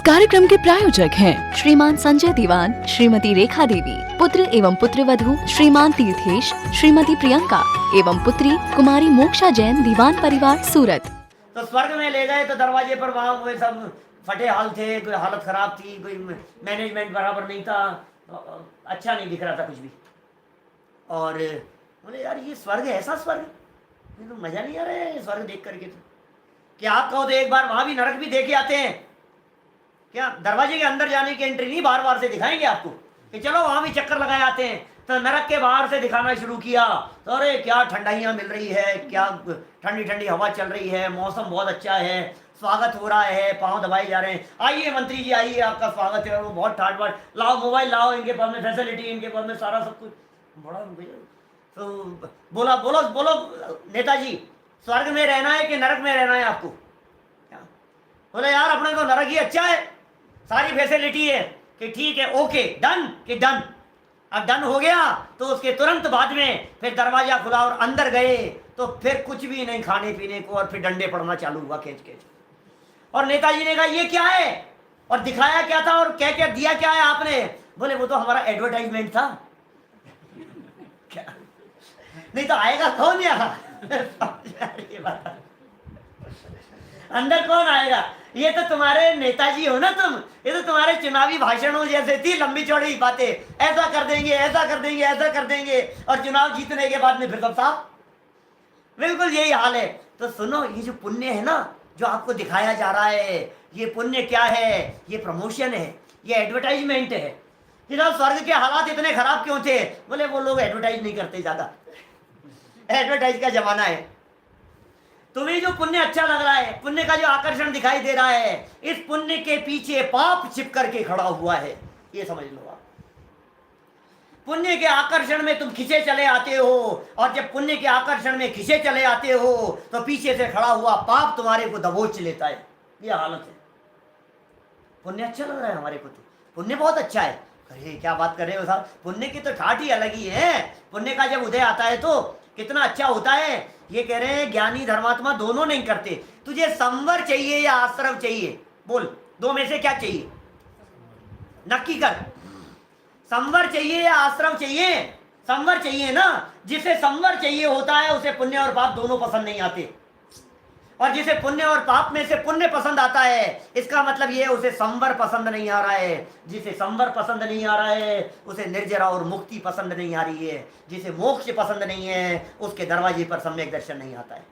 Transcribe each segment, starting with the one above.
कार्यक्रम के प्रायोजक हैं श्रीमान संजय दीवान, श्रीमती रेखा देवी, पुत्र एवं पुत्रवधू श्रीमान तीर्थेश, श्रीमती प्रियंका एवं पुत्री कुमारी मोक्षा जैन, दीवान परिवार, सूरत। तो स्वर्ग में ले गए तो दरवाजे पर वहाँ वो सब फटे हाल थे, कोई हालत खराब थी, कोई मैनेजमेंट बराबर नहीं था, अच्छा नहीं दिख रहा था कुछ भी। और बोले यार ये स्वर्ग है, ऐसा स्वर्ग ये तो मजा नहीं आ रहा है स्वर्ग देख करके। तो क्या आप कहो तो एक बार वहां भी नरक भी देखे आते हैं क्या? दरवाजे के अंदर जाने की एंट्री नहीं, बार बार से दिखाएंगे आपको कि चलो वहां भी चक्कर लगाए आते हैं। तो नरक के बाहर से दिखाना शुरू किया तो अरे क्या ठंडाइयाँ मिल रही है, क्या ठंडी ठंडी हवा चल रही है, मौसम बहुत अच्छा है, स्वागत हो रहा है, पाँव दबाए जा रहे हैं, आइए मंत्री जी आइए आपका स्वागत है। और वो बहुत ठाट बाट, लाओ मोबाइल लाओ, इनके पास में फैसिलिटी, इनके पास में सारा सब कुछ बड़ा। तो बोला बोलो बोलो नेताजी, स्वर्ग में रहना है कि नरक में रहना है आपको? बोले यार अपने को नरक ही अच्छा है, सारी फैसिलिटी है कि ठीक है ओके डन कि डन। अब डन हो गया तो उसके तुरंत बाद में फिर दरवाजा खुला और अंदर गए तो फिर कुछ भी नहीं खाने पीने को, और फिर डंडे पड़ना चालू हुआ खींच खींच। और नेताजी ने कहा ये क्या है, और दिखाया क्या था, और क्या क्या दिया क्या है आपने? बोले वो तो हमारा एडवर्टाइजमेंट था। क्या नहीं तो आएगा कौन यहाँ? ये बात अंदर कौन आएगा? ये तो तुम्हारे नेताजी हो ना तुम, ये तो तुम्हारे चुनावी भाषणों जैसे थी, लंबी चौड़ी बातें, ऐसा कर देंगे ऐसा कर देंगे ऐसा कर देंगे, और चुनाव जीतने के बाद में फिर सब साफ। बिल्कुल यही हाल है। तो सुनो, ये जो पुण्य है ना जो आपको दिखाया जा रहा है, ये पुण्य क्या है? ये प्रमोशन है, ये एडवर्टाइजमेंट है। कि ना स्वर्ग के हालात इतने खराब क्यों थे? बोले वो लोग एडवर्टाइज नहीं करते ज्यादा, एडवर्टाइज का जमाना है। तुम्हें जो पुण्य अच्छा लग रहा है, पुण्य का जो आकर्षण दिखाई दे रहा है, इस पुण्य के पीछे पाप छिप करके खड़ा हुआ है, ये समझ लो आप। पुण्य के आकर्षण में तुम खिंचे चले आते हो, और जब पुण्य के आकर्षण में खिंचे चले आते हो तो पीछे से खड़ा हुआ पाप तुम्हारे को दबोच लेता है। ये हालत है। पुण्य अच्छा लग रहा है हमारे को, तो पुण्य बहुत अच्छा है। अरे क्या बात कर रहे हो साहब, पुण्य की तो ठाठ ही अलग ही है। पुण्य का जब उदय आता है तो कितना अच्छा होता है। ये कह रहे हैं ज्ञानी धर्मात्मा दोनों नहीं करते। तुझे संवर चाहिए या आश्रव चाहिए? बोल, दो में से क्या चाहिए? नक्की कर। संवर चाहिए या आश्रव चाहिए? संवर चाहिए ना। जिसे संवर चाहिए होता है उसे पुण्य और पाप दोनों पसंद नहीं आते, और जिसे पुण्य और पाप में से पुण्य पसंद आता है, इसका मतलब ये उसे संवर पसंद नहीं आ रहा है। जिसे संवर पसंद नहीं आ रहा है उसे निर्जरा और मुक्ति पसंद नहीं आ रही है। जिसे मोक्ष पसंद नहीं है उसके दरवाजे पर सम्यक दर्शन नहीं आता है।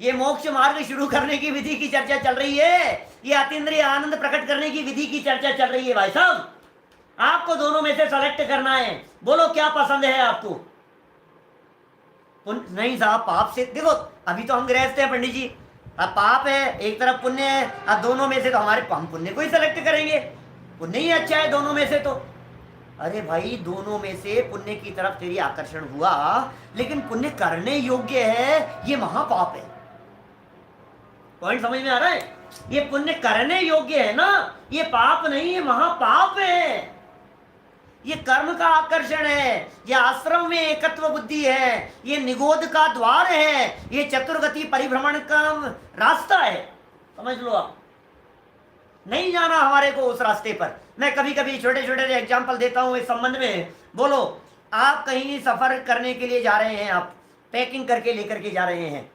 ये मोक्ष मार्ग शुरू करने की विधि की चर्चा चल रही है, ये अतीन्द्रिय आनंद प्रकट करने की विधि की चर्चा चल रही है। भाई साहब, आपको दोनों में से सेलेक्ट करना है। बोलो क्या पसंद है आपको? नहीं साहब, पाप से देखो, अभी तो हम गृहस्थ हैं पंडित जी, अब पाप है एक तरफ पुण्य है, अब दोनों में से तो हमारे हम पुण्य को ही सेलेक्ट करेंगे, पुण्य ही अच्छा है दोनों में से। तो अरे भाई, दोनों में से पुण्य की तरफ तेरी आकर्षण हुआ, लेकिन पुण्य करने योग्य है, ये महापाप है। पॉइंट समझ में आ रहा है? ये पुण्य करने योग्य है ना, ये पाप नहीं, ये महापाप है। ये कर्म का आकर्षण है, ये आश्रम में एकत्व बुद्धि है, ये निगोध का द्वार है, ये चतुर्गति परिभ्रमण का रास्ता है। समझ लो आप, नहीं जाना हमारे को उस रास्ते पर। मैं कभी कभी छोटे छोटे एग्जाम्पल देता हूं इस संबंध में। बोलो, आप कहीं सफर करने के लिए जा रहे हैं, आप पैकिंग करके लेकर के जा रहे हैं।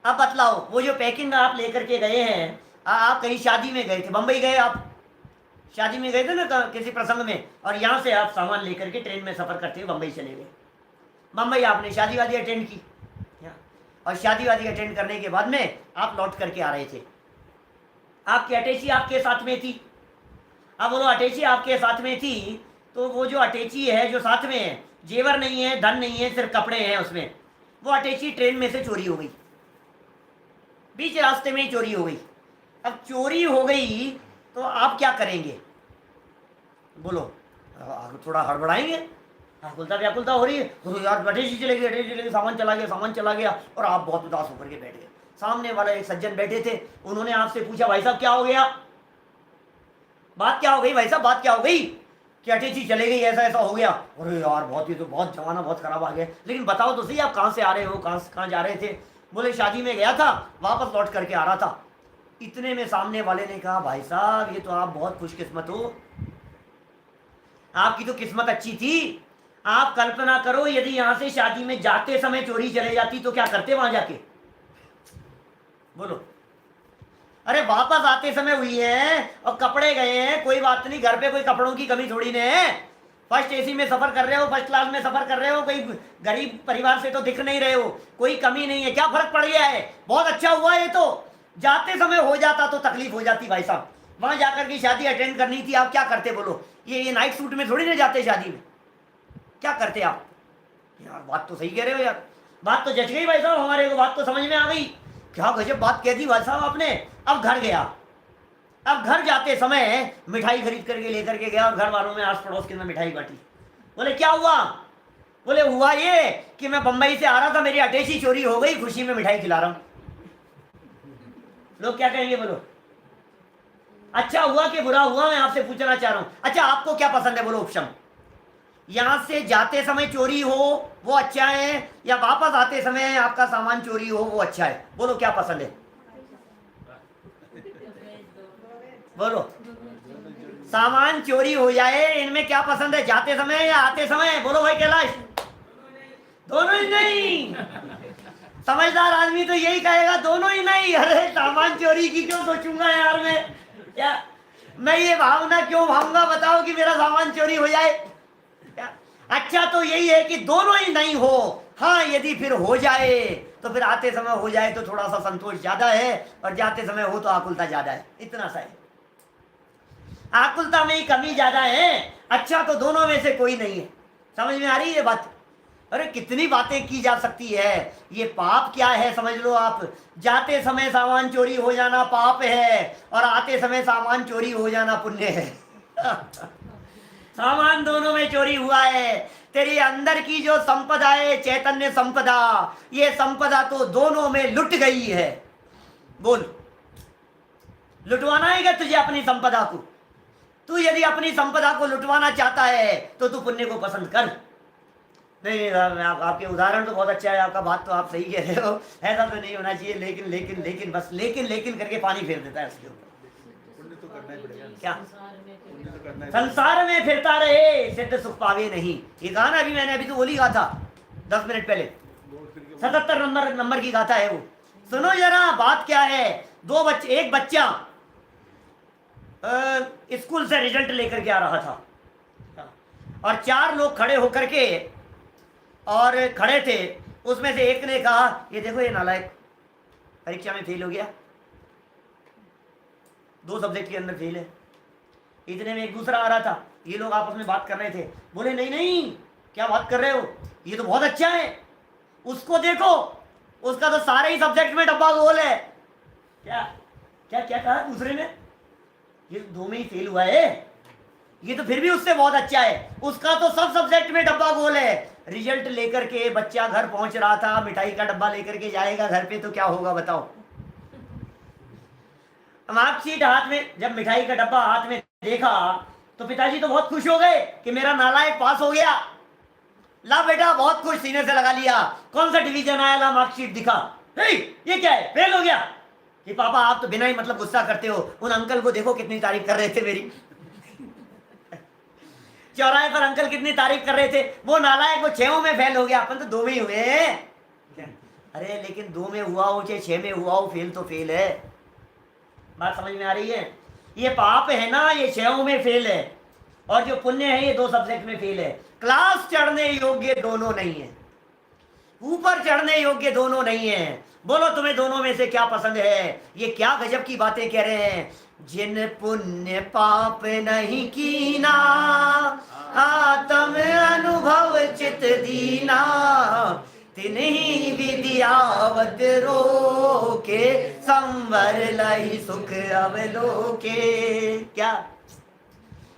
अब बतलाओ, वो जो पैकिंग आप लेकर के गए हैं, आप कहीं शादी में गए थे, बंबई गए, आप शादी में गए थे ना किसी प्रसंग में, और यहाँ से आप सामान लेकर के ट्रेन में सफर करते हुए बंबई चले गए। बंबई आपने शादी वादी अटेंड की, और शादी वादी अटेंड करने के बाद में आप लौट करके आ रहे थे। आपकी अटैची आपके साथ में थी। अब बोलो, अटैची आपके साथ में थी तो वो जो अटैची है जो साथ में है, जेवर नहीं है, धन नहीं है, सिर्फ कपड़े हैं उसमें, वो अटैची ट्रेन में से चोरी हो गई, बीच रास्ते में ही चोरी हो गई। अब चोरी हो गई तो आप क्या करेंगे? बोलो, थोड़ा हड़बड़ाएंगे, व्याकुलता व्याकुलता हो रही है, तो यार अटैची चले गई, सामान चला गया, सामान चला गया, और आप बहुत उदास होकर के बैठ गए। सामने वाला एक सज्जन बैठे थे, उन्होंने आपसे पूछा, भाई साहब क्या हो गया, बात क्या हो गई भाई साहब, बात क्या हो गई कि अटैची चले गई, ऐसा ऐसा हो गया? अरे यार बहुत ही, तो बहुत जमाना बहुत खराब आ गया, लेकिन बताओ तो सही आप कहाँ से आ रहे हो, कहाँ जा रहे थे? बोले शादी में गया था, वापस लौट करके आ रहा था। इतने में सामने वाले ने कहा, भाई साहब ये तो आप बहुत खुशकिस्मत हो, आपकी तो किस्मत अच्छी थी। आप कल्पना करो यदि यहां से शादी में जाते समय चोरी चले जाती तो क्या करते वहां जाके, बोलो। अरे वापस आते समय हुई है और कपड़े गए हैं, कोई बात नहीं, घर पे कोई कपड़ों की कमी थोड़ी नहीं है। फर्स्ट एसी में सफर कर रहे हो, फर्स्ट क्लास में सफर कर रहे हो, कोई गरीब परिवार से तो दिख नहीं रहे हो, कोई कमी नहीं है, क्या फर्क पड़ गया है, बहुत अच्छा हुआ ये तो। जाते समय हो जाता तो तकलीफ हो जाती भाई साहब, वहां जाकर की शादी अटेंड करनी थी, आप क्या करते बोलो। ये नाइट सूट में थोड़ी ना जाते शादी में, क्या करते आप। यार बात तो सही कह रहे हो यार, बात तो जच गई भाई साहब हमारे को, बात तो समझ में आ गई, क्या गजब बात कह दी भाई साहब आपने। अब घर गया, अब घर जाते समय मिठाई खरीद करके लेकर के गया और घर वालों में आस पड़ोस के अंदर मिठाई बांटी। बोले क्या हुआ, बोले हुआ ये कि मैं बंबई से आ रहा था, मेरी अटैची चोरी हो गई, खुशी में मिठाई खिला रहा हूं। लोग क्या कहेंगे बोलो, अच्छा हुआ कि बुरा हुआ, मैं आपसे पूछना चाह रहा हूं। अच्छा आपको क्या पसंद है बोलो ऑप्शन, यहां से जाते समय चोरी हो वो अच्छा है, या वापस आते समय आपका सामान चोरी हो वो अच्छा है, बोलो क्या पसंद है, बोलो। सामान चोरी हो जाए इनमें क्या पसंद है, जाते समय या आते समय, बोलो भाई कैलाश। दोनों ही नहीं, समझदार आदमी तो यही कहेगा दोनों ही नहीं। अरे सामान चोरी की क्यों सोचूंगा यार मैं ये भावना क्यों भाऊंगा बताओ कि मेरा सामान चोरी हो जाए। अच्छा तो यही है कि दोनों ही नहीं हो, हाँ यदि फिर हो जाए तो फिर आते समय हो जाए तो थोड़ा सा संतोष ज्यादा है, और जाते समय हो तो आकुलता ज्यादा है, इतना सा है, आकुलता में ही कमी ज्यादा है। अच्छा तो दोनों में से कोई नहीं है, समझ में आ रही है बात। अरे कितनी बातें की जा सकती है, ये पाप क्या है समझ लो आप। जाते समय सामान चोरी हो जाना पाप है, और आते समय सामान चोरी हो जाना पुण्य है। सामान दोनों में चोरी हुआ है, तेरी अंदर की जो संपदा है चैतन्य संपदा, ये संपदा तो दोनों में लुट गई है। बोल लुटवाना है क्या तुझे अपनी संपदा को। तू यदि अपनी संपदा को लुटवाना चाहता है तो तू पुण्य को पसंद कर। नहीं आपके उदाहरण तो बहुत अच्छा है, आपका बात तो आप सही कह रहे हो, ऐसा तो नहीं होना चाहिए, लेकिन लेकिन लेकिन बस लेकिन करके पानी फेर देता है उसके ऊपर। क्या संसार में फिरता रहे सिद्ध सुख पावे नहीं, ये गाना अभी मैंने अभी तो बोली गा था 10 मिनट पहले, 77 नंबर की गाथा है वो। सुनो जरा बात क्या है। दो बच्चे, एक बच्चा स्कूल से रिजल्ट लेकर के आ रहा था और 4 लोग खड़े होकर के और खड़े थे, उसमें से एक ने कहा ये देखो ये नालायक परीक्षा में फेल हो गया, 2 सब्जेक्ट के अंदर फेल है। इतने में एक दूसरा आ रहा था, ये लोग आपस में बात कर रहे थे, बोले नहीं नहीं क्या बात कर रहे हो, ये तो बहुत अच्छा है, उसको देखो उसका तो सारे ही सब्जेक्ट में डब्बा गोल है। क्या क्या क्या कहा दूसरे ने, ये 2 में ही फेल हुआ है, ये तो फिर भी उससे बहुत अच्छा है, उसका तो सब सब्जेक्ट में डब्बा गोल है। रिजल्ट लेकर के बच्चा घर पहुंच रहा था, मिठाई का डब्बा लेकर के जाएगा घर पे तो क्या होगा बताओ। मार्कशीट हाथ में, जब मिठाई का डब्बा हाथ में देखा तो पिताजी तो बहुत खुश हो गए कि मेरा नालायक पास हो गया। ला बेटा बहुत खुश, सीने से लगा लिया, कौन सा डिवीजन आया, ला मार्कशीट दिखा, ये क्या है फेल हो गया। कि पापा आप तो बिना ही मतलब गुस्सा करते हो, उन अंकल को देखो कितनी तारीफ कर रहे थे मेरी। चौराहे पर अंकल कितनी तारीफ कर रहे थे, वो नालायक वो 6 में फेल हो गया, अपन तो 2 में ही हुए। अरे लेकिन 2 में हुआ हो चाहे 6 में हुआ हो, फेल तो फेल है। बात समझ में आ रही है। ये पाप है ना, ये 6 में फेल है, और जो पुण्य है ये 2 सब्जेक्ट में फेल है। क्लास चढ़ने योग्य दोनों नहीं है, ऊपर चढ़ने योग्य दोनों नहीं है। बोलो तुम्हें दोनों में से क्या पसंद है। ये क्या गजब की बातें कह रहे हैं। जिन पुण्य पाप नहीं कीना, आत्म अनुभव चित दीना, तिन्ही विद्यावत रोके, संवर लही सुख अवलोके। क्या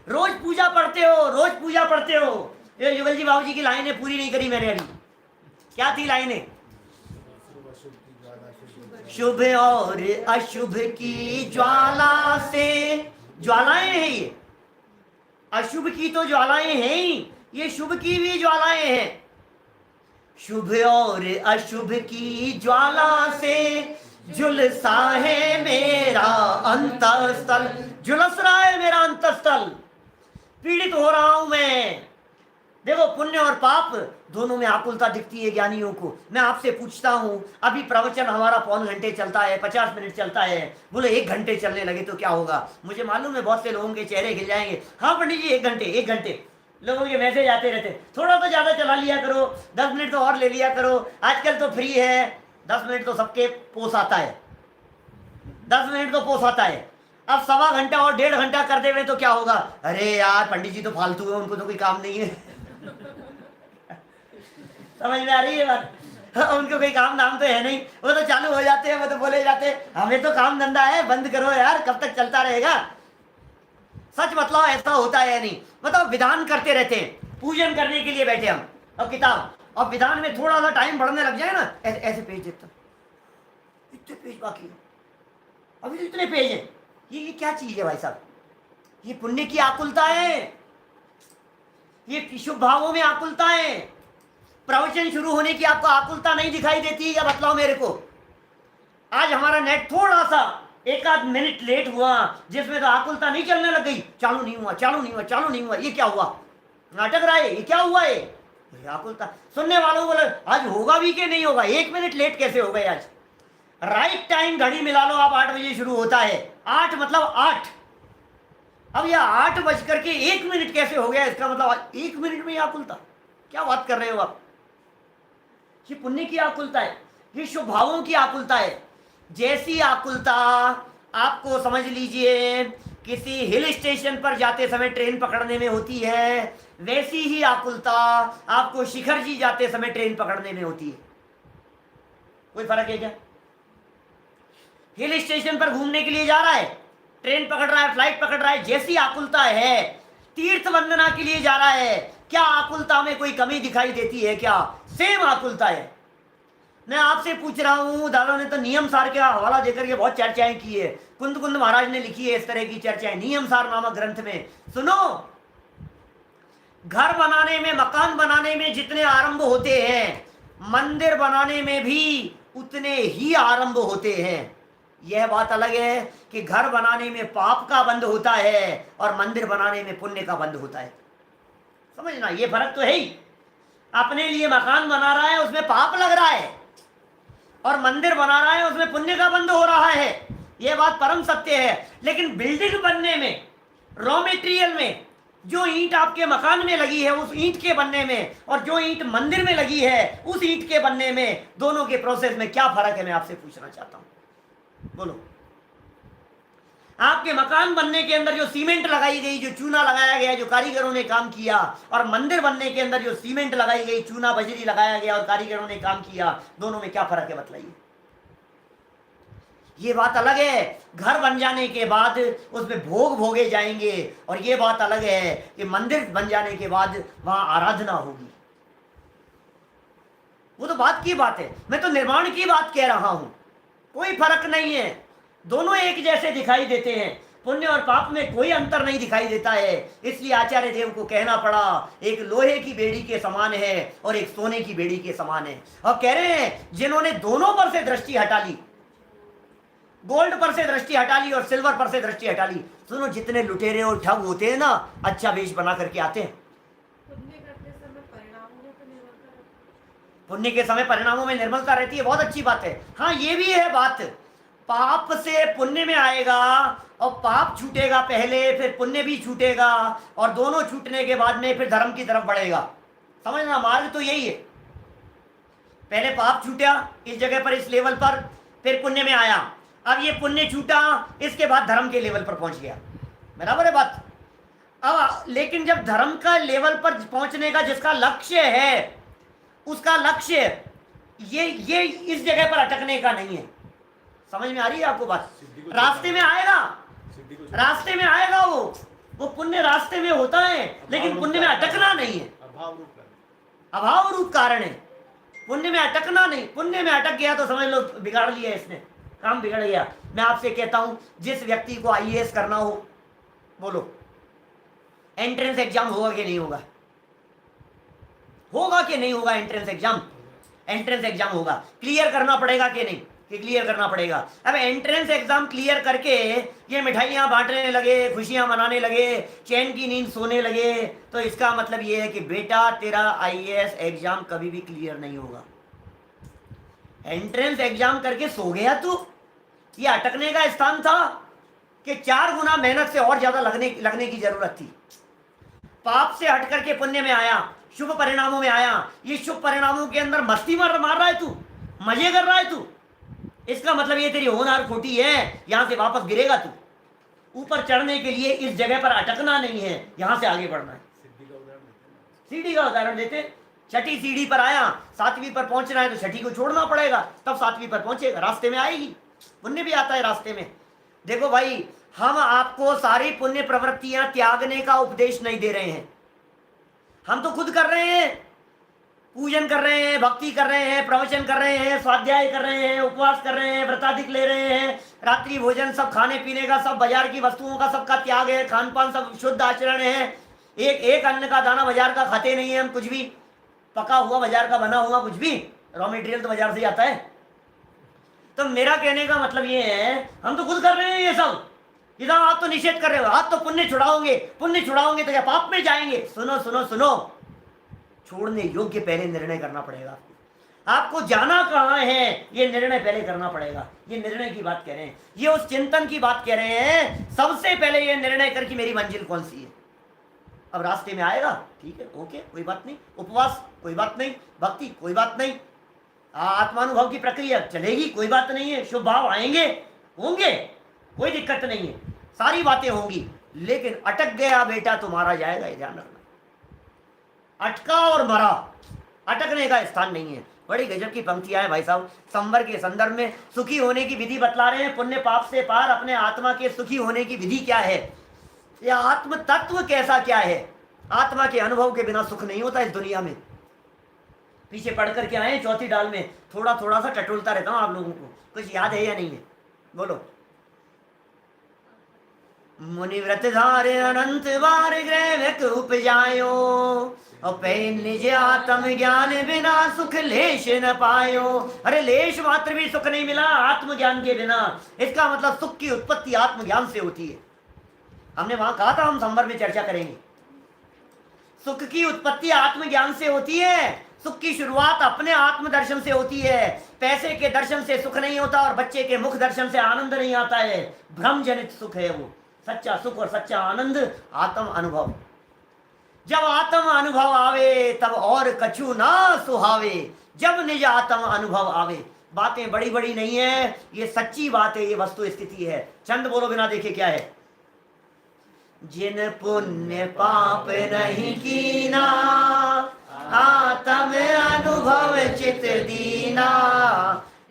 रोज पूजा पढ़ते हो, रोज पूजा पढ़ते हो। ये युगल जी बाबू जी की लाइनें पूरी नहीं करी मैंने अभी। क्या थी लाइनें, शुभ और अशुभ की ज्वाला से, ज्वालाएं हैं ये, अशुभ की तो ज्वालाएं हैं ही, ये शुभ की भी ज्वालाएं हैं। शुभ और अशुभ की ज्वाला से झुलसा है मेरा अंतस्थल, झुलस रहा है मेरा अंतस्थल, पीड़ित हो रहा हूं मैं। देखो पुण्य और पाप दोनों में आकुलता दिखती है ज्ञानियों को। मैं आपसे पूछता हूं, अभी प्रवचन हमारा पौन घंटे चलता है, 50 मिनट चलता है, बोलो 1 घंटे चलने लगे तो क्या होगा? मुझे मालूम है बहुत से लोगों के चेहरे खिल जाएंगे। हाँ पंडित जी 1 घंटे लोगों के मैसेज आते रहते, थोड़ा तो ज्यादा चला लिया करो, 10 मिनट तो और ले लिया करो, आजकल तो फ्री है। 10 मिनट तो सबके पोस आता है, 10 मिनट तो पोस आता है। अब 1.25 घंटा और 1.5 घंटा कर देवे तो क्या होगा? अरे यार पंडित जी तो फालतू है, उनको तो कोई काम नहीं है। समझ में आ रही है बात? उनको कोई काम धाम तो है नहीं, वो तो चालू हो जाते हैं, वो तो बोले जाते हैं हमें तो काम धंधा है, बंद करो यार, कब तक चलता रहेगा? सच बतलाओ ऐसा होता है या नहीं? बताओ, विधान करते रहते हैं, पूजन करने के लिए बैठे हम, अब किताब, और विधान में थोड़ा सा टाइम बढ़ने लग जाए ना, ऐसे पेज देखता, इतने पेज बाकी है, अभी तो इतने पेज हैं, ये क्या चीज है भाई साहब? ये पुण्य की आकुलता है, ये शुभ भावों में आकुलता है। प्रवचन शुरू होने की आपको आकुलता नहीं दिखाई देती या? बतलाओ मेरे को। आज हमारा नेट थोड़ा सा 1 आध मिनट लेट हुआ, जिसमें तो आकुलता नहीं चलने लग गई, चालू नहीं हुआ, चालू नहीं हुआ, चालू नहीं हुआ, ये क्या हुआ? नाटक रहा है, ये क्या हुआ? ये आकुलता। सुनने वालों बोले आज होगा भी कि नहीं होगा, 1 मिनट लेट कैसे हो गए आज? राइट टाइम घड़ी मिला लो आप, 8 बजे शुरू होता है, 8 मतलब 8, अब यह 8:01 कैसे हो गया? इसका मतलब 1 मिनट में ही आकुलता। क्या बात कर रहे हो आप? ये पुण्य की आकुलता है, ये शुभ भावों की आकुलता है। जैसी आकुलता आपको समझ लीजिए किसी हिल स्टेशन पर जाते समय ट्रेन पकड़ने में होती है, वैसी ही आकुलता आपको शिखर जी जाते समय ट्रेन पकड़ने में होती है। कोई फर्क है क्या? हिल स्टेशन पर घूमने के लिए जा रहा है, ट्रेन पकड़ रहा है, फ्लाइट पकड़ रहा है, जैसी आकुलता है। तीर्थ वंदना के लिए जा रहा है, क्या आकुलता में कोई कमी दिखाई देती है क्या? सेम आकुलता है। मैं आपसे पूछ रहा हूं, दादा ने तो नियम सार का हवाला देकर के बहुत चर्चाएं की है, कुंद कुंद महाराज ने लिखी है इस तरह की चर्चाएं नियम सार नामक ग्रंथ में। सुनो, घर बनाने में, मकान बनाने में जितने आरंभ होते हैं, मंदिर बनाने में भी उतने ही आरंभ होते हैं। यह बात अलग है कि घर बनाने में पाप का बंध होता है और मंदिर बनाने में पुण्य का बंध होता है। समझना, ये फर्क तो है ही। अपने लिए मकान बना रहा है, उसमें पाप लग रहा है, और मंदिर बना रहा है, उसमें पुण्य का बंध हो रहा है। यह बात परम सत्य है। लेकिन बिल्डिंग बनने में, रॉ मटेरियल में, जो ईंट आपके मकान में लगी है उस ईंट के बनने में, और जो ईंट मंदिर में लगी है उस ईंट के बनने में, दोनों के प्रोसेस में क्या फर्क है? मैं आपसे पूछना चाहता हूं, बोलो। आपके मकान बनने के अंदर जो सीमेंट लगाई गई, जो चूना लगाया गया, जो कारीगरों ने काम किया, और मंदिर बनने के अंदर जो सीमेंट लगाई गई, चूना बजरी लगाया गया और कारीगरों ने काम किया, दोनों में क्या फर्क है बताइए? ये बात अलग है, घर बन जाने के बाद उसमें भोग भोगे जाएंगे, और ये बात अलग है कि मंदिर बन जाने के बाद वहां आराधना होगी। वो तो बात की बात है, मैं तो निर्माण की बात कह रहा हूं। कोई फर्क नहीं है, दोनों एक जैसे दिखाई देते हैं, पुण्य और पाप में कोई अंतर नहीं दिखाई देता है। इसलिए आचार्य देव को कहना पड़ा, एक लोहे की बेड़ी के समान है और एक सोने की बेड़ी के समान है। और कह रहे हैं जिन्होंने दोनों पर से दृष्टि हटा ली, गोल्ड पर से दृष्टि हटा ली और सिल्वर पर से दृष्टि हटा ली। सुनो, जितने लुटेरे और ठग होते हैं ना, अच्छा वेश बना करके आते हैं। पुण्य के समय परिणामों में निर्मलता रहती है, बहुत अच्छी बात है। हाँ, ये भी है बात, पाप से पुण्य में आएगा और पाप छूटेगा पहले, फिर पुण्य भी छूटेगा, और दोनों छूटने के बाद में फिर धर्म की तरफ बढ़ेगा। समझना, मार्ग तो यही है। पहले पाप छूटा इस जगह पर, इस लेवल पर, फिर पुण्य में आया, अब ये पुण्य छूटा, इसके बाद धर्म के लेवल पर पहुंच गया। बराबर है बात? अब लेकिन जब धर्म का लेवल पर पहुंचने का जिसका लक्ष्य है, उसका लक्ष्य ये इस जगह पर अटकने का नहीं है। समझ में आ रही है आपको बात? रास्ते में आएगा, रास्ते में आएगा, वो पुण्य रास्ते में होता है, लेकिन पुण्य में अटकना नहीं है। अभाव रूप कारण है, पुण्य में अटकना नहीं। पुण्य में अटक गया तो समझ लो बिगाड़ लिया इसने, काम बिगड़ गया। मैं आपसे कहता हूं, जिस व्यक्ति को आईएएस करना हो, बोलो एंट्रेंस एग्जाम होगा कि नहीं होगा? होगा कि नहीं होगा? एंट्रेंस एग्जाम, एंट्रेंस एग्जाम होगा, क्लियर करना पड़ेगा कि नहीं? कि क्लियर करना पड़ेगा। अब एंट्रेंस एग्जाम क्लियर करके ये मिठाइयाँ बांटने लगे, खुशियाँ मनाने लगे, चैन की नींद सोने लगे, तो इसका मतलब ये है कि बेटा तेरा आईएएस एग्जाम कभी भी क्लियर नहीं होगा। एंट्रेंस एग्जाम करके सो गया तू, ये अटकने का स्थान था कि 4 गुना मेहनत से और ज्यादा लगने की जरूरत थी। पाप से हट करके पुण्य में आया, शुभ परिणामों में आया। ये शुभ परिणामों के अंदर मस्ती मार रहा है तू, मजे कर रहा है तू, इसका मतलब ये तेरी होनहार खोटी है, यहां से वापस गिरेगा तू। ऊपर चढ़ने के लिए इस जगह पर अटकना नहीं है, यहां से आगे बढ़ना है। सीढ़ी का उदाहरण देते, छठी सीढ़ी पर आया, 7वीं पर पहुंचना है तो छठी को छोड़ना पड़ेगा, तब 7वीं पर पहुंचेगा। रास्ते में आएगी, पुण्य भी आता है रास्ते में। देखो भाई, हम आपको सारी पुण्य प्रवृत्तियां त्यागने का उपदेश नहीं दे रहे हैं, हम तो खुद कर रहे हैं। पूजन कर रहे हैं, भक्ति कर रहे हैं, प्रवचन कर रहे हैं, स्वाध्याय कर रहे हैं, उपवास कर रहे हैं, व्रताधिक ले रहे हैं, रात्रि भोजन, सब खाने पीने का, सब बाजार की वस्तुओं का सबका त्याग है, खान पान सब शुद्ध आचरण है। एक अन्न का दाना बाजार का खाते नहीं है हम, कुछ भी पका हुआ बाजार का बना हुआ कुछ भी, रॉ मटेरियल तो बाजार से ही आता है। तो मेरा कहने का मतलब ये है, हम तो खुद कर रहे हैं ये सब। इधर आप तो निषेध कर रहे हो, आप तो पुण्य छुड़ाओगे, पुण्य छुड़ाओगे तो क्या पाप में जाएंगे? सुनो सुनो सुनो, छोड़ने योग्य पहले निर्णय करना पड़ेगा। आपको जाना कहाँ है ये निर्णय पहले करना पड़ेगा। ये निर्णय की बात कह रहे हैं, ये उस चिंतन की बात कह रहे हैं। सबसे पहले ये निर्णय कर कि मेरी मंजिल कौन सी है। अब रास्ते में आएगा, ठीक है, ओके, कोई बात नहीं, उपवास कोई बात नहीं, भक्ति कोई बात नहीं, आत्मानुभव की प्रक्रिया चलेगी, कोई बात नहीं है, शुभ भाव आएंगे होंगे, कोई दिक्कत नहीं है, सारी बातें होंगी। लेकिन अटक गया बेटा तो मारा जाएगा, ये ध्यान रखना। अटका और मरा, अटकने का स्थान नहीं है। बड़ी गजब की पंक्तियां हैं भाई साहब। संवर के संदर्भ में सुखी होने की विधि बतला रहे हैं। पुण्य पाप से पार अपने आत्मा के सुखी होने की विधि क्या है, यह आत्म तत्व कैसा क्या है। आत्मा के अनुभव के बिना सुख नहीं होता इस दुनिया में। पीछे पढ़ करके आए 4थी डाल में, थोड़ा थोड़ा सा टटोलता रहता हूं आप लोगों को, कुछ याद है या नहीं है, बोलो। मुनिव्रत धार अनंत बार ग्रह उपजायो, और पे निज आत्म ज्ञान बिना सुख लेश न पायो। अरे लेश मात्र भी सुख नहीं मिला आत्मज्ञान के बिना। इसका मतलब सुख की उत्पत्ति आत्मज्ञान से होती है। हमने वहां कहा था हम संवर में चर्चा करेंगे। सुख की उत्पत्ति आत्मज्ञान से होती है। सुख की शुरुआत अपने आत्मदर्शन से होती है। पैसे के दर्शन से सुख नहीं होता और बच्चे के मुख दर्शन से आनंद नहीं आता है। भ्रम जनित सुख है वो। सच्चा सुख और सच्चा आनंद आत्म अनुभव। जब आत्म अनुभव आवे तब और कछु ना सुहावे। जब निज आत्म अनुभव आवे। बातें बड़ी बड़ी नहीं है, ये सच्ची बात है, ये वस्तु स्थिति है। छंद बोलो बिना देखे क्या है। जिन पुण्य पाप नहीं कीना, आत्म अनुभव चित दीना।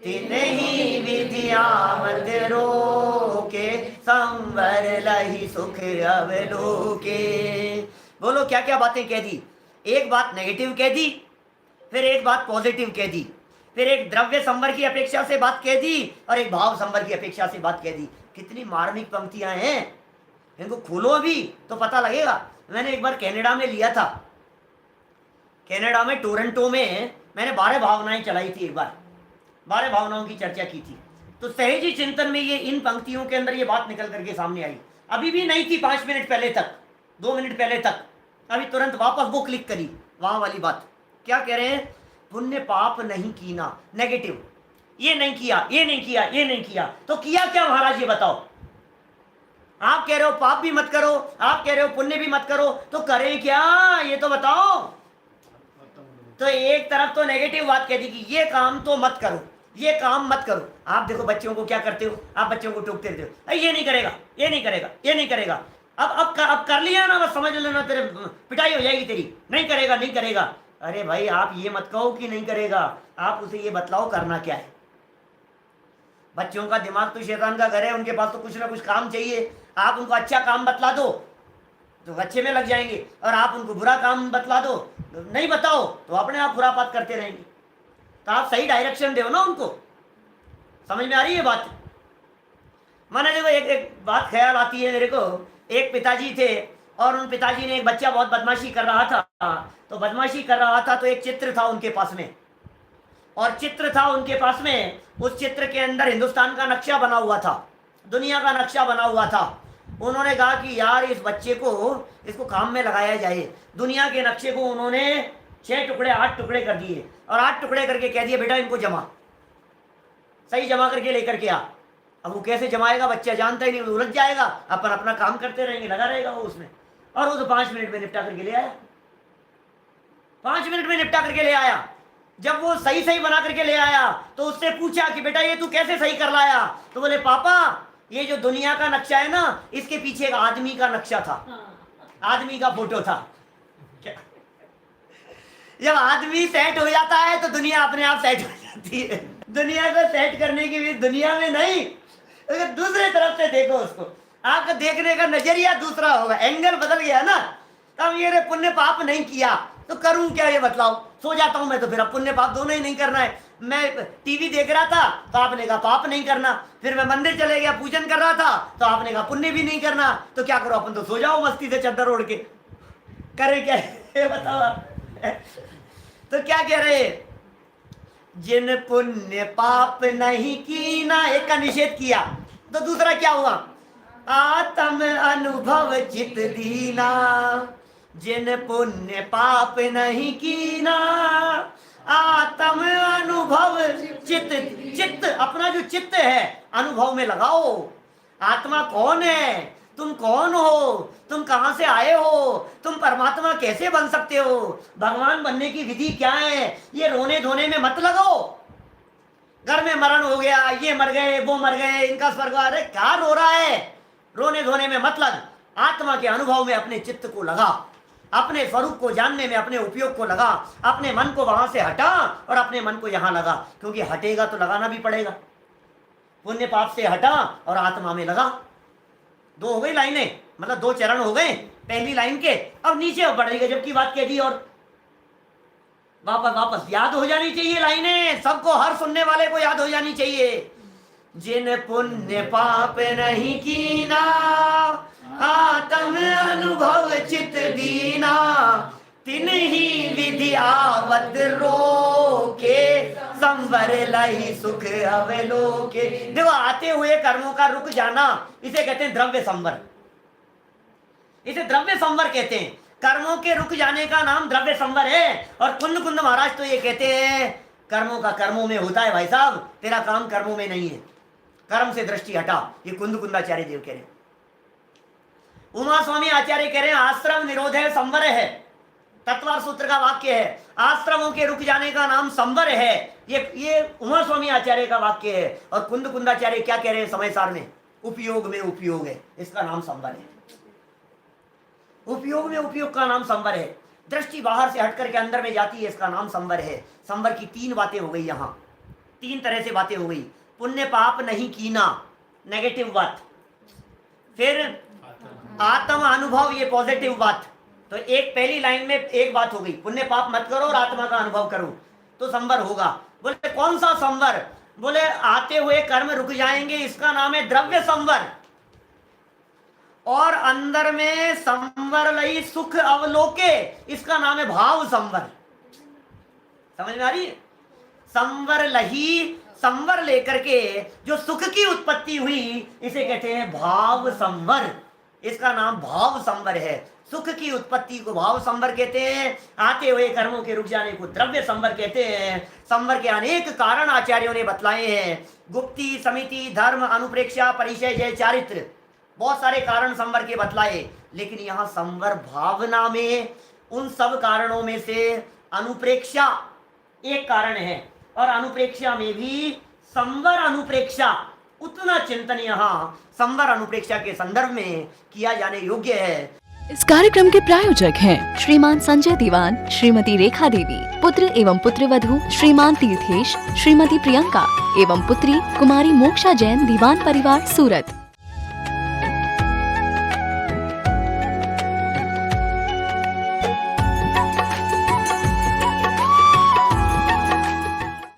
तिन्ही विधिया मत रोके, संवर लही सुख अवलोके। बोलो क्या क्या बातें कह दी। एक बात नेगेटिव कह दी, फिर एक बात पॉजिटिव कह दी, फिर एक द्रव्य संवर की अपेक्षा से बात कह दी और एक भाव संवर की अपेक्षा से बात कह दी। कितनी मार्मिक पंक्तियां हैं, इनको खोलो अभी तो पता लगेगा। मैंने एक बार कनाडा में लिया था, कनाडा में टोरंटो में मैंने 12 भावनाएं चलाई थी। एक बार 12 भावनाओं की चर्चा की थी। तो सहज ही चिंतन में ये इन पंक्तियों के अंदर ये बात निकल करके सामने आई। अभी भी नहीं थी 5 मिनट पहले तक, 2 मिनट पहले तक, अभी तुरंत वापस वो क्लिक करी। वहां वाली बात क्या कह रहे हैं, पुण्य पाप नहीं कीना, नेगेटिव, ये नहीं किया, ये नहीं किया, ये नहीं किया। तो किया क्या महाराज ये बताओ। आप कह रहे हो पाप भी मत करो, आप कह रहे हो पुण्य भी मत करो, तो करें क्या ये तो बताओ। तो एक तरफ तो नेगेटिव बात कह दी कि ये काम तो मत करो, ये काम मत करो। आप देखो बच्चों को क्या करते हो, आप बच्चों को टोकते रहते हो, ये नहीं करेगा, ये नहीं करेगा, ये नहीं करेगा। अब कर लिया ना, बस समझ लेना तेरे पिटाई हो जाएगी तेरी, नहीं करेगा, नहीं करेगा। अरे भाई आप ये मत कहो कि नहीं करेगा, आप उसे ये बतलाओ करना क्या है। बच्चों का दिमाग तो शैतान का घर है, उनके पास तो कुछ ना कुछ काम चाहिए। आप उनको अच्छा काम बतला दो तो अच्छे में लग जाएंगे, और आप उनको बुरा काम बतला दो, नहीं बताओ तो अपने आप खुरापात करते रहेंगे। तो आप सही डायरेक्शन दो ना उनको। समझ में आ रही है बात। माने देखो एक बात ख्याल आती है मेरे को। एक पिताजी थे और उन पिताजी ने एक बच्चा बहुत बदमाशी कर रहा था, तो बदमाशी कर रहा था तो एक चित्र था उनके पास में। और चित्र था उनके पास में। उस चित्र के अंदर हिंदुस्तान का नक्शा बना हुआ था, दुनिया का नक्शा बना हुआ था। उन्होंने कहा कि यार इस बच्चे को, इसको काम में लगाया जाए। दुनिया के नक्शे को उन्होंने 6 टुकड़े 8 टुकड़े कर दिए और 8 टुकड़े करके कह दिए बेटा इनको जमा, सही जमा करके लेकर के आ। अब वो कैसे जमाएगा, बच्चा जानता ही नहीं, उलझ जाएगा, अपन अपना काम करते रहेंगे, लगा रहेगा वो उसमें। और वो तो 5 मिनट में निपटा करके ले आया, 5 मिनट में निपटा करके ले आया। जब वो सही सही बना करके ले आया तो उससे पूछा कि बेटा ये तू कैसे सही कर लाया? तो बोले पापा ये जो दुनिया का नक्शा है ना, इसके पीछे एक आदमी का नक्शा था, आदमी का फोटो था। जब आदमी सेट हो जाता है तो दुनिया अपने आप सेट हो जाती है। दुनिया को सेट करने की भी दुनिया में नहीं, अगर दूसरे तरफ से देखो उसको, आपका देखने का नजरिया दूसरा होगा, एंगल बदल गया ना। तब ये पुण्य पाप नहीं किया तो करूं क्या, ये बतलाओ। सो जाता हूं मैं तो फिर अब पुण्य पाप दोनों ही नहीं करना है। मैं टीवी देख रहा था तो आपने कहा पाप नहीं करना, फिर मैं मंदिर चले गया पूजन कर रहा था तो आपने कहा पुण्य भी नहीं करना। तो क्या करो, अपन तो सो जाओ मस्ती से चादर ओढ़ के, करे क्या ये बताओ आप। तो क्या कह रहे, जिन पुण्य पाप नहीं की ना, एक का निषेध किया तो दूसरा क्या हुआ, आत्म अनुभव चित दीना। जिन पुण्य पाप नहीं की ना, आत्म अनुभव चित्त, चित्त अपना जो चित्त है अनुभव में लगाओ। आत्मा कौन है, तुम कौन हो, तुम कहां से आए हो, तुम परमात्मा कैसे बन सकते हो, भगवान बनने की विधि क्या है, ये रोने धोने में मत लगो। घर में मरण हो गया, ये मर गए, वो मर गए, इनका स्वर्ग, अरे क्या रो रहा है, रोने धोने में मत लग। आत्मा के अनुभव में अपने चित्त को लगा, अपने स्वरूप को जानने में अपने उपयोग को लगा, अपने मन को वहां से हटा और अपने मन को यहां लगा, क्योंकि हटेगा तो लगाना भी पड़ेगा। पुण्य पाप से हटा और आत्मा में लगा। 2 हो गई लाइनें, मतलब 2 चरण हो गए पहली लाइन के। अब नीचे अब बढ़ेगा जब की बात कह दी, और वापस याद हो जानी चाहिए लाइनें, सबको, हर सुनने वाले को याद हो जानी चाहिए। जिन पुण्य पाप नहीं कीना, आत्म अनुभव चित दीना। तिन ही विधि आवत रोके, संवर लही सुख अवलोके। देखो आते हुए कर्मों का रुक जाना, इसे कहते हैं द्रव्य संवर, इसे द्रव्य संवर कहते हैं। कर्मों के रुक जाने का नाम द्रव्य संवर है। और कुंद कुंद महाराज तो ये कहते हैं कर्मों का कर्मों में होता है भाई साहब, तेरा काम कर्मों में नहीं है, कर्म से दृष्टि हटा। ये कुंद कुंदाचार्य देव कह रहे हैं। उमा स्वामी आचार्य कह रहे हैं आश्रम निरोध है, संवर है। तत्वार सूत्र का वाक्य है, आश्रमों के रुक जाने का नाम संवर है। ये उमा स्वामी आचार्य का वाक्य है। और कुंद कुंदाचार्य क्या कह रहे हैं समय सार में, उपयोग में उपयोग है, इसका नाम संवर है। उपयोग में उपयोग का नाम संवर है। दृष्टि बाहर से हट करके अंदर में जाती है, इसका नाम संवर है। संवर की 3 बातें हो गई, यहाँ 3 तरह से बातें हो गई। पुण्य पाप नहीं कीना, नेगेटिव बात। फिर आत्म अनुभव, ये पॉजिटिव बात। तो एक पहली लाइन में एक बात हो गई, पुण्य पाप मत करो और आत्मा का अनुभव करो तो संवर होगा। बोले कौन सा संवर? बोले आते हुए कर्म रुक जाएंगे, इसका नाम है द्रव्य संवर। और अंदर में संवर लई सुख अवलोके, इसका नाम है भाव संवर। समझ में आ रही है? संवर लही, संवर लेकर के जो सुख की उत्पत्ति हुई, इसे कहते हैं भाव संवर। इसका नाम भाव संवर है। सुख की उत्पत्ति को भाव संवर कहते हैं, आते हुए कर्मों के रुक जाने को द्रव्य संवर कहते हैं। संवर के अनेक कारण आचार्यों ने बतलाए हैं, गुप्ति, समिति, धर्म, अनुप्रेक्षा, परिचय, जय, चारित्र, बहुत सारे कारण संवर के बतलाए। लेकिन यहाँ संवर भावना में उन सब कारणों में से अनुप्रेक्षा एक कारण है, और अनुप्रेक्षा में भी संवर अनुप्रेक्षा उतना चिंतन यहाँ संवर अनुप्रेक्षा के संदर्भ में किया जाने योग्य है। इस कार्यक्रम के प्रायोजक हैं श्रीमान संजय दीवान, श्रीमती रेखा देवी, पुत्र एवं पुत्रवधू श्रीमान तीर्थेश, श्रीमती प्रियंका एवं पुत्री कुमारी मोक्षा जैन, दीवान परिवार, सूरत।